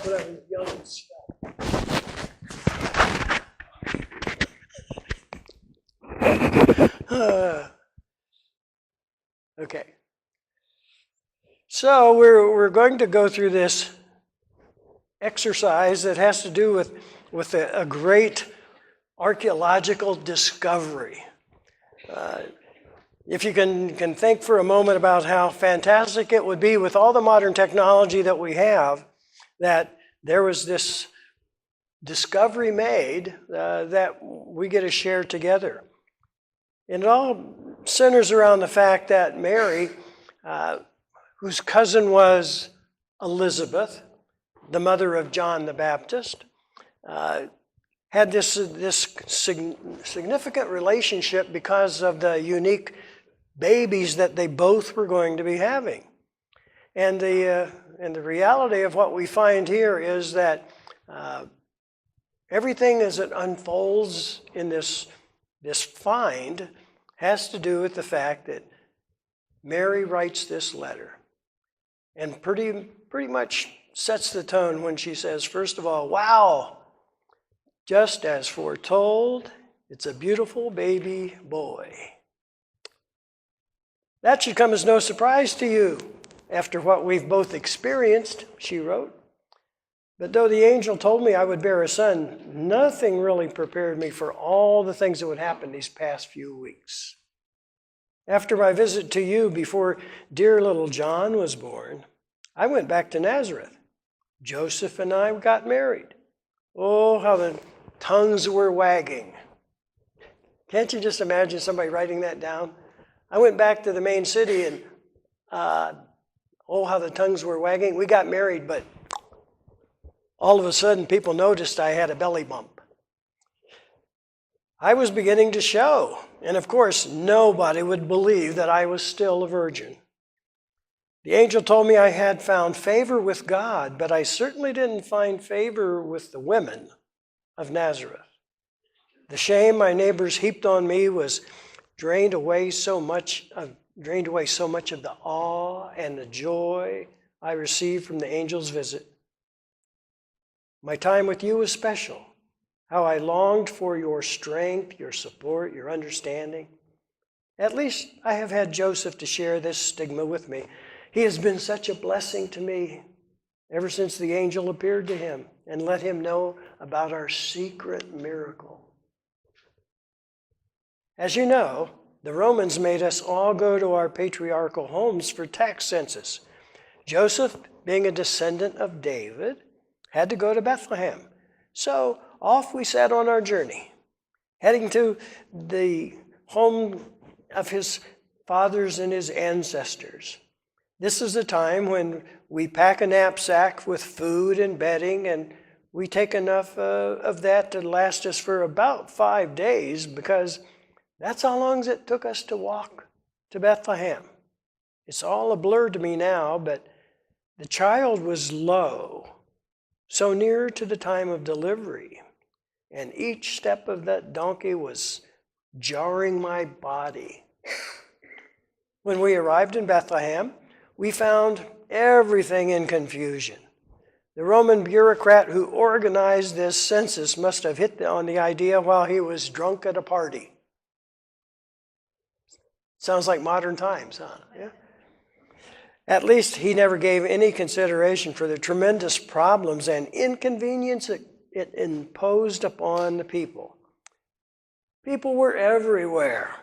when I was young and stuff. Okay. So we're going to go through this exercise that has to do with a great archaeological discovery. If you can think for a moment about how fantastic it would be with all the modern technology that we have, that there was this discovery made that we get to share together. And it all centers around the fact that Mary, whose cousin was Elizabeth, the mother of John the Baptist, had this significant relationship because of the unique babies that they both were going to be having. And the reality of what we find here is that everything as it unfolds in this find has to do with the fact that Mary writes this letter and pretty much sets the tone when she says, first of all, wow, just as foretold, it's a beautiful baby boy. That should come as no surprise to you after what we've both experienced, she wrote. But though the angel told me I would bear a son, nothing really prepared me for all the things that would happen these past few weeks. After my visit to you before dear little John was born, I went back to Nazareth. Joseph and I got married. Oh, how the tongues were wagging. Can't you just imagine somebody writing that down? I went back to the main city and, oh, how the tongues were wagging. We got married, but all of a sudden people noticed I had a belly bump. I was beginning to show, and of course, nobody would believe that I was still a virgin. The angel told me I had found favor with God, but I certainly didn't find favor with the women of Nazareth. The shame my neighbors heaped on me was drained away so much of the awe and the joy I received from the angel's visit. My time with you was special. How I longed for your strength, your support, your understanding. At least I have had Joseph to share this stigma with me. He has been such a blessing to me ever since the angel appeared to him and let him know about our secret miracle. As you know, the Romans made us all go to our patriarchal homes for tax census. Joseph, being a descendant of David, had to go to Bethlehem. So off we set on our journey, heading to the home of his fathers and his ancestors. This is the time when we pack a knapsack with food and bedding, and we take enough of that to last us for about 5 days, because that's how long it took us to walk to Bethlehem. It's all a blur to me now, but the child was low, so near to the time of delivery, and each step of that donkey was jarring my body. When we arrived in Bethlehem, we found everything in confusion. The Roman bureaucrat who organized this census must have hit on the idea while he was drunk at a party. Sounds like modern times, huh? Yeah. At least he never gave any consideration for the tremendous problems and inconvenience it imposed upon the people. People were everywhere.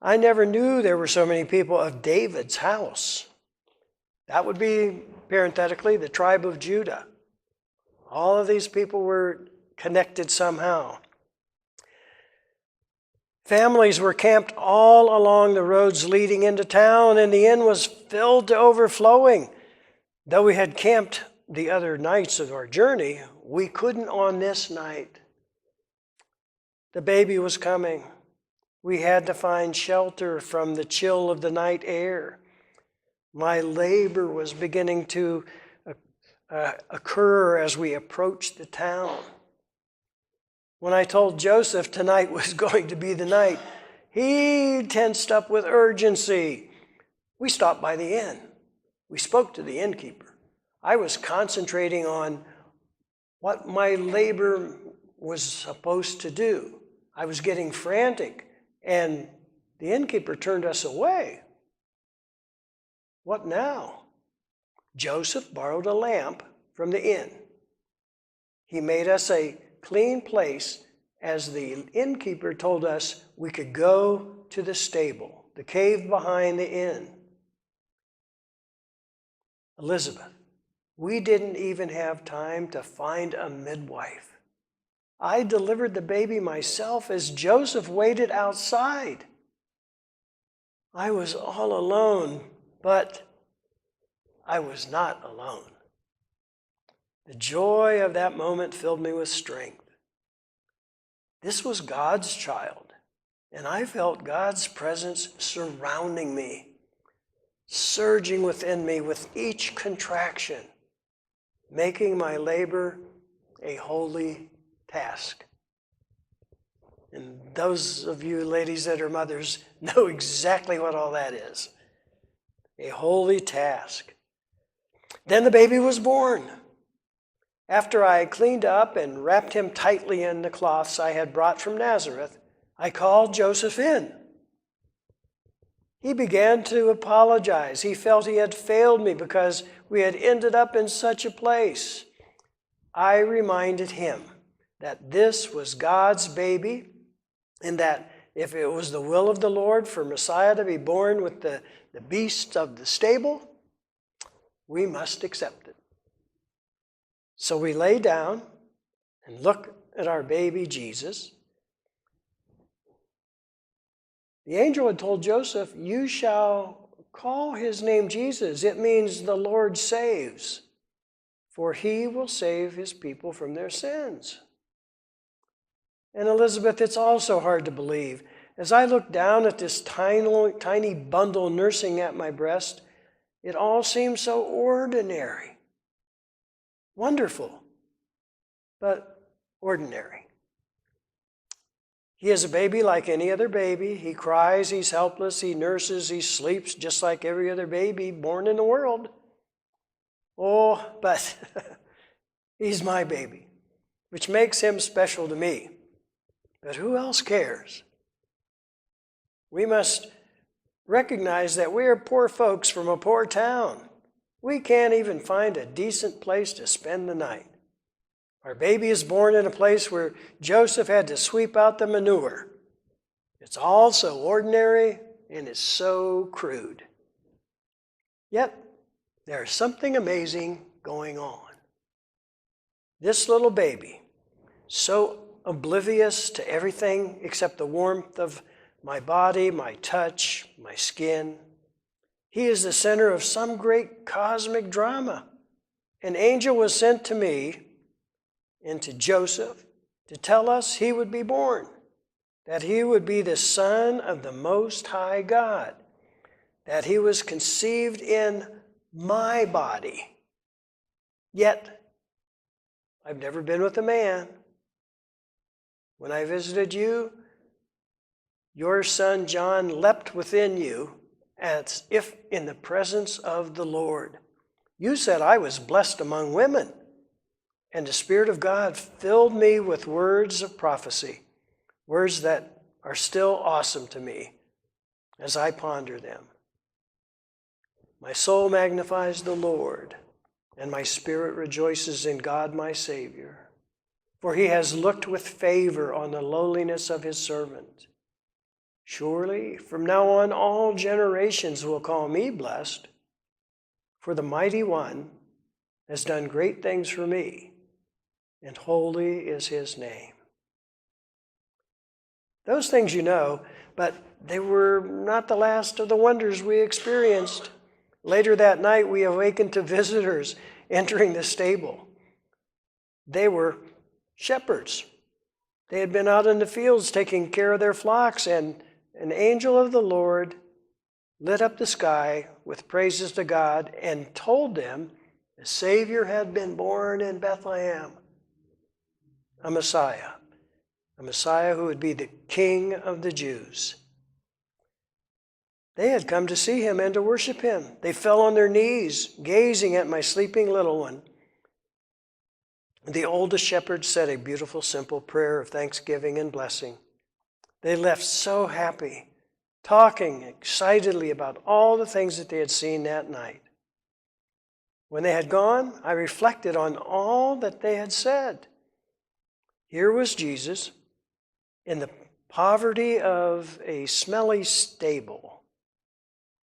I never knew there were so many people of David's house. That would be, parenthetically, the tribe of Judah. All of these people were connected somehow. Families were camped all along the roads leading into town, and the inn was filled to overflowing. Though we had camped the other nights of our journey, we couldn't on this night. The baby was coming. We had to find shelter from the chill of the night air. My labor was beginning to occur as we approached the town. When I told Joseph tonight was going to be the night, he tensed up with urgency. We stopped by the inn. We spoke to the innkeeper. I was concentrating on what my labor was supposed to do. I was getting frantic, and the innkeeper turned us away. What now? Joseph borrowed a lamp from the inn. He made us a clean place, as the innkeeper told us we could go to the stable, the cave behind the inn. Elizabeth, we didn't even have time to find a midwife. I delivered the baby myself as Joseph waited outside. I was all alone, but I was not alone. The joy of that moment filled me with strength. This was God's child, and I felt God's presence surrounding me, surging within me with each contraction, making my labor a holy task. And those of you ladies that are mothers know exactly what all that is. A holy task. Then the baby was born. After I cleaned up and wrapped him tightly in the cloths I had brought from Nazareth, I called Joseph in. He began to apologize. He felt he had failed me because we had ended up in such a place. I reminded him that this was God's baby, and that if it was the will of the Lord for Messiah to be born with the beasts of the stable, we must accept it. So we lay down and looked at our baby Jesus. The angel had told Joseph, "You shall call his name Jesus." It means the Lord saves, for he will save his people from their sins. And Elizabeth, it's also hard to believe. As I look down at this tiny bundle nursing at my breast, it all seems so ordinary. Wonderful, but ordinary. He is a baby like any other baby. He cries, he's helpless, he nurses, he sleeps just like every other baby born in the world. Oh, but he's my baby, which makes him special to me. But who else cares? We must recognize that we are poor folks from a poor town. We can't even find a decent place to spend the night. Our baby is born in a place where Joseph had to sweep out the manure. It's all so ordinary and it's so crude. Yet, there's something amazing going on. This little baby, so oblivious to everything except the warmth of my body, my touch, my skin. He is the center of some great cosmic drama. An angel was sent to me and to Joseph to tell us he would be born, that he would be the Son of the Most High God, that he was conceived in my body. Yet, I've never been with a man. When I visited you, your son John leapt within you as if in the presence of the Lord. You said I was blessed among women, and the Spirit of God filled me with words of prophecy, words that are still awesome to me as I ponder them. My soul magnifies the Lord, and my spirit rejoices in God my Savior, for he has looked with favor on the lowliness of his servant. Surely, from now on, all generations will call me blessed, for the Mighty One has done great things for me, and holy is his name. Those things you know, but they were not the last of the wonders we experienced. Later that night, we awakened to visitors entering the stable. They were shepherds. They had been out in the fields taking care of their flocks, and an angel of the Lord lit up the sky with praises to God and told them the Savior had been born in Bethlehem, a Messiah who would be the King of the Jews. They had come to see him and to worship him. They fell on their knees, gazing at my sleeping little one. The oldest shepherds said a beautiful, simple prayer of thanksgiving and blessing. They left so happy, talking excitedly about all the things that they had seen that night. When they had gone, I reflected on all that they had said. Here was Jesus in the poverty of a smelly stable,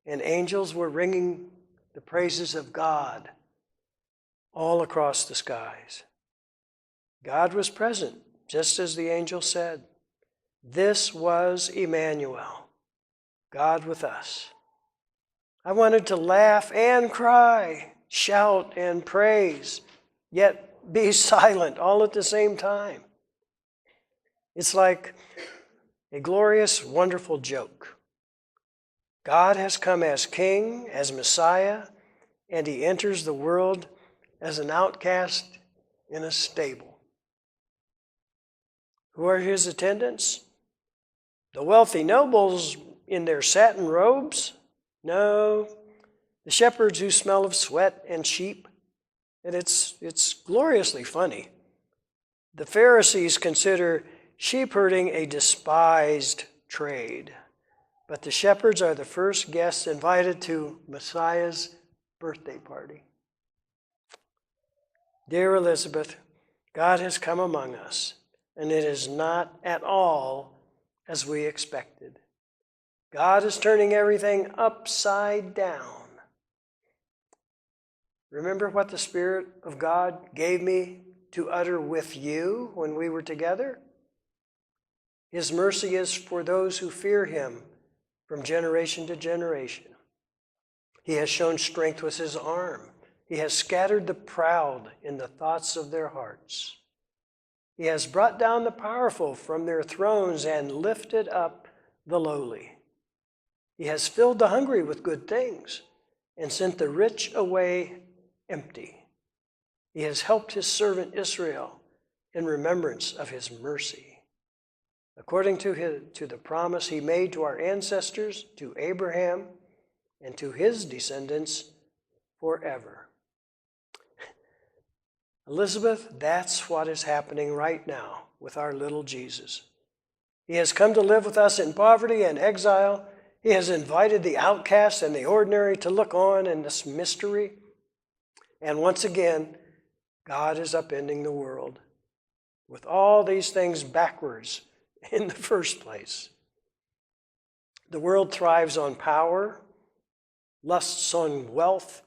and angels were ringing the praises of God all across the skies. God was present, just as the angel said. This was Immanuel, God with us. I wanted to laugh and cry, shout and praise, yet be silent all at the same time. It's like a glorious, wonderful joke. God has come as King, as Messiah, and he enters the world as an outcast in a stable. Who are his attendants? The wealthy nobles in their satin robes? No, the shepherds who smell of sweat and sheep. And it's gloriously funny. The Pharisees consider sheep herding a despised trade, but the shepherds are the first guests invited to Messiah's birthday party. Dear Elizabeth, God has come among us, and it is not at all as we expected. God is turning everything upside down. Remember what the Spirit of God gave me to utter with you when we were together? His mercy is for those who fear him from generation to generation. He has shown strength with his arm. He has scattered the proud in the thoughts of their hearts. He has brought down the powerful from their thrones and lifted up the lowly. He has filled the hungry with good things and sent the rich away empty. He has helped his servant Israel in remembrance of his mercy, according to the promise he made to our ancestors, to Abraham, and to his descendants forever. Elizabeth, that's what is happening right now with our little Jesus. He has come to live with us in poverty and exile. He has invited the outcast and the ordinary to look on in this mystery. And once again, God is upending the world with all these things backwards in the first place. The world thrives on power, lusts on wealth,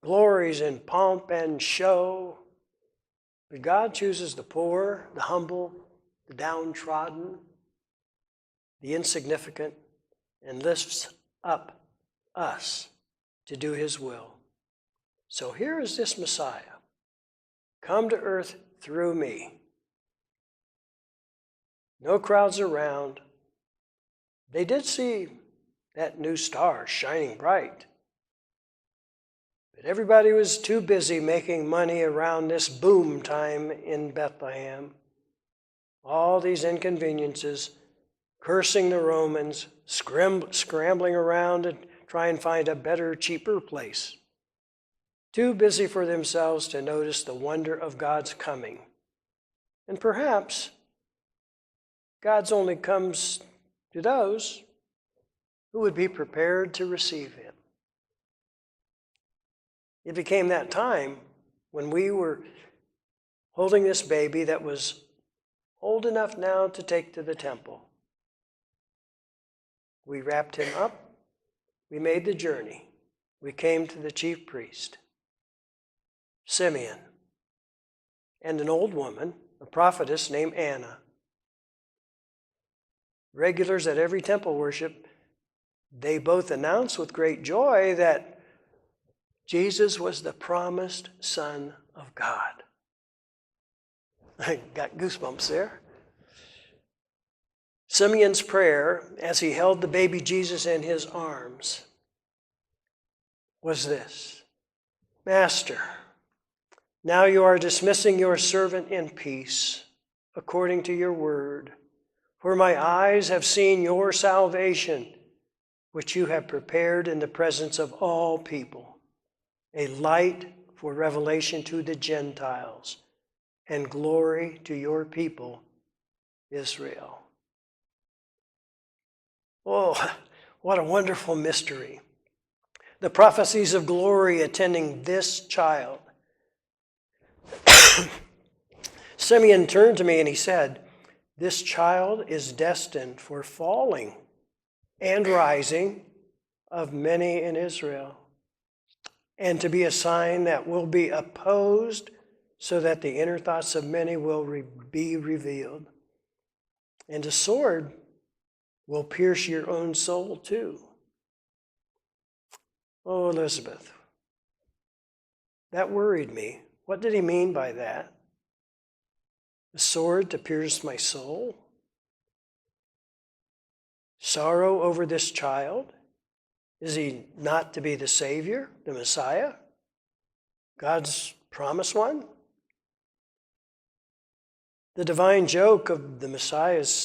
glories in pomp and show. But God chooses the poor, the humble, the downtrodden, the insignificant, and lifts up us to do his will. So here is this Messiah, come to earth through me. No crowds around. They did see that new star shining bright. But everybody was too busy making money around this boom time in Bethlehem. All these inconveniences, cursing the Romans, scrambling around to try and find a better, cheaper place. Too busy for themselves to notice the wonder of God's coming. And perhaps God's only comes to those who would be prepared to receive him. It became that time when we were holding this baby that was old enough now to take to the temple. We wrapped him up. We made the journey. We came to the chief priest, Simeon, and an old woman, a prophetess named Anna. Regulars at every temple worship, they both announced with great joy that Jesus was the promised Son of God. I got goosebumps there. Simeon's prayer, as he held the baby Jesus in his arms, was this: Master, now you are dismissing your servant in peace, according to your word. For my eyes have seen your salvation, which you have prepared in the presence of all people, a light for revelation to the Gentiles and glory to your people, Israel. Oh, what a wonderful mystery. The prophecies of glory attending this child. Simeon turned to me and he said, "This child is destined for falling and rising of many in Israel, and to be a sign that will be opposed, so that the inner thoughts of many will be revealed. And a sword will pierce your own soul too." Oh, Elizabeth, that worried me. What did he mean by that? A sword to pierce my soul? Sorrow over this child? Is he not to be the Savior, the Messiah, God's promised one? The divine joke of the Messiah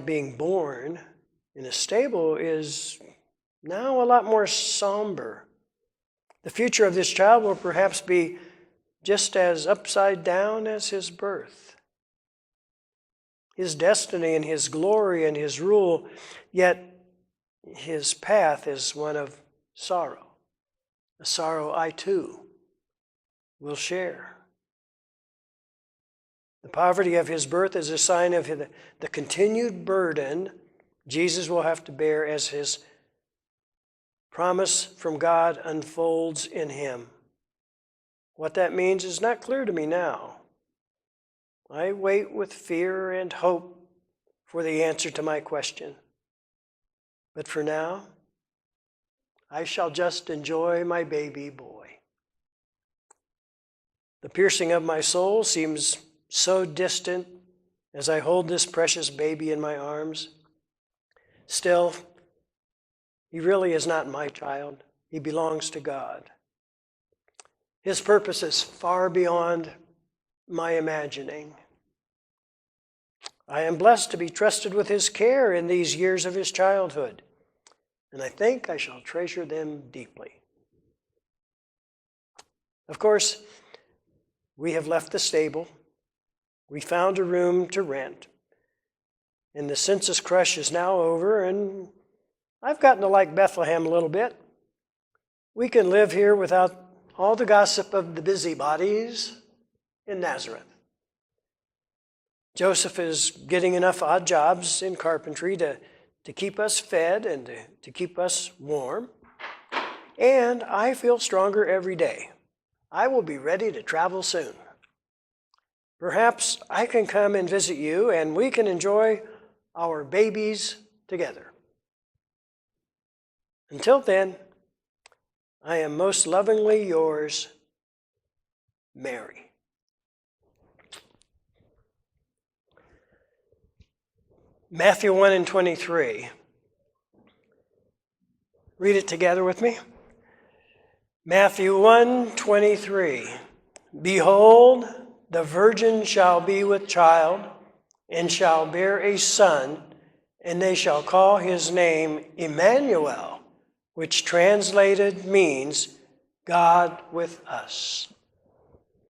being born in a stable is now a lot more somber. The future of this child will perhaps be just as upside down as his birth. His destiny and his glory and his rule, yet his path is one of sorrow, a sorrow I too will share. The poverty of his birth is a sign of the continued burden Jesus will have to bear as his promise from God unfolds in him. What that means is not clear to me now. I wait with fear and hope for the answer to my question. But for now, I shall just enjoy my baby boy. The piercing of my soul seems so distant as I hold this precious baby in my arms. Still, he really is not my child. He belongs to God. His purpose is far beyond my imagining. I am blessed to be trusted with his care in these years of his childhood, and I think I shall treasure them deeply. Of course, we have left the stable. We found a room to rent, and the census crush is now over, and I've gotten to like Bethlehem a little bit. We can live here without all the gossip of the busybodies in Nazareth. Joseph is getting enough odd jobs in carpentry to keep us fed and to keep us warm. And I feel stronger every day. I will be ready to travel soon. Perhaps I can come and visit you and we can enjoy our babies together. Until then, I am most lovingly yours, Mary. Matthew 1 and 23. Read it together with me. Matthew 1:23. Behold, the virgin shall be with child, and shall bear a son, and they shall call his name Immanuel, which translated means God with us.